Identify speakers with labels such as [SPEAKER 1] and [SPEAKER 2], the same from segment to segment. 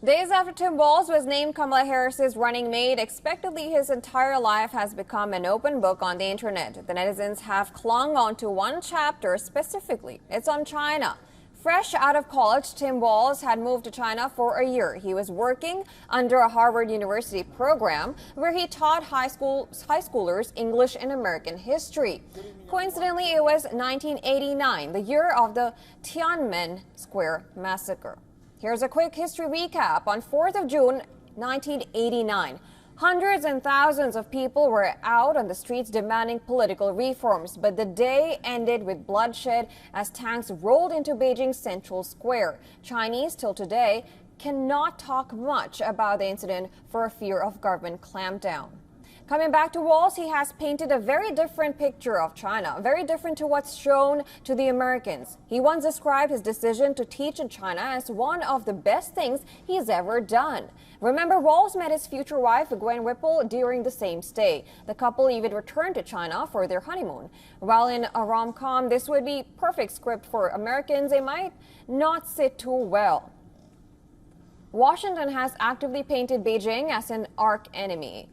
[SPEAKER 1] Days after Tim Walz was named Kamala Harris's running mate, expectedly his entire life has become an open book on the internet. The netizens have clung on to one chapter specifically. It's on China. Fresh out of college, Tim Walz had moved to China for a year. He was working under a Harvard University program where he taught high schoolers English and American history. Coincidentally, it was 1989, the year of the Tiananmen Square massacre. Here's a quick history recap. On 4th of June, 1989, hundreds and thousands of people were out on the streets demanding political reforms, but the day ended with bloodshed as tanks rolled into Beijing's central square. Chinese, till today, cannot talk much about the incident for fear of government clampdown. Coming back to Walz, he has painted a very different picture of China, very different to what's shown to the Americans. He once described his decision to teach in China as one of the best things he's ever done. Remember, Walz met his future wife, Gwen Whipple, during the same stay. The couple even returned to China for their honeymoon. While in a rom-com, this would be perfect script for Americans, it might not sit too well. Washington has actively painted Beijing as an arch enemy.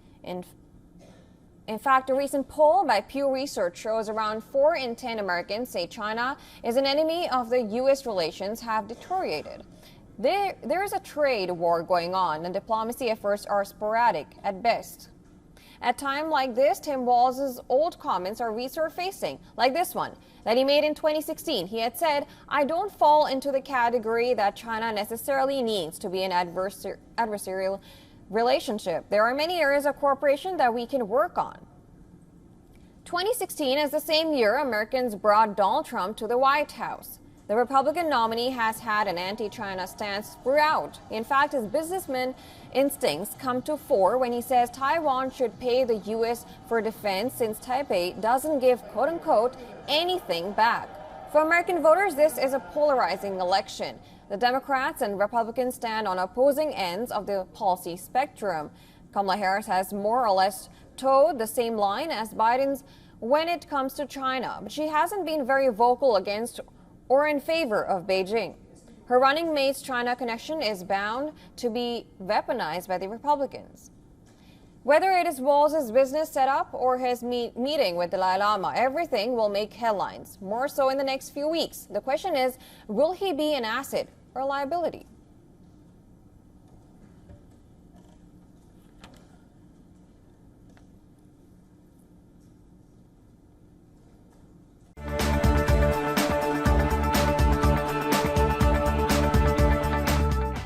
[SPEAKER 1] In fact, a recent poll by Pew Research shows around 4 in 10 Americans say China is an enemy of the U.S. relations have deteriorated. There is a trade war going on, and diplomacy efforts are sporadic at best. At a time like this, Tim Walz's old comments are resurfacing, like this one that he made in 2016. He had said, "I don't fall into the category that China necessarily needs to be an adversarial relationship. There are many areas of cooperation that we can work on." 2016 is the same year Americans brought Donald Trump to the White House. The Republican nominee has had an anti-China stance throughout. In fact, his businessman instincts come to fore when he says Taiwan should pay the U.S. for defense since Taipei doesn't give quote-unquote anything back. For American voters, this is a polarizing election. The Democrats and Republicans stand on opposing ends of the policy spectrum. Kamala Harris has more or less towed the same line as Biden's when it comes to China, but she hasn't been very vocal against or in favor of Beijing. Her running mate's China connection is bound to be weaponized by the Republicans. Whether it is Walz's business setup or his meeting with Dalai Lama, everything will make headlines, more so in the next few weeks. The question is, will he be an asset or liability?